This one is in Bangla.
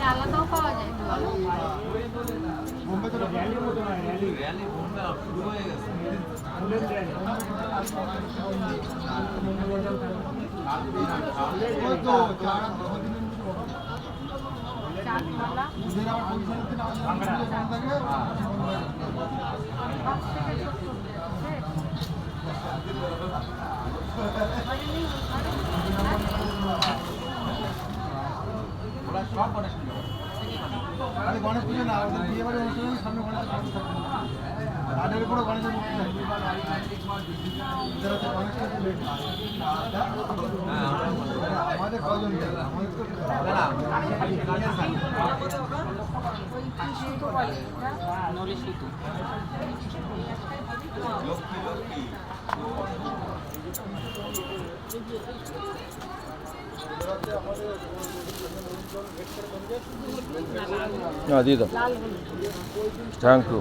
আলাদাও পাওয়া যায় গণেশ পুজো না বিয়ে বাড়ির অনুষ্ঠানের সামনে গণেশ তাদের উপরে গণেশের মূর্তি আমাদের কজন দিয়ে দাও থ্যাংক ইউ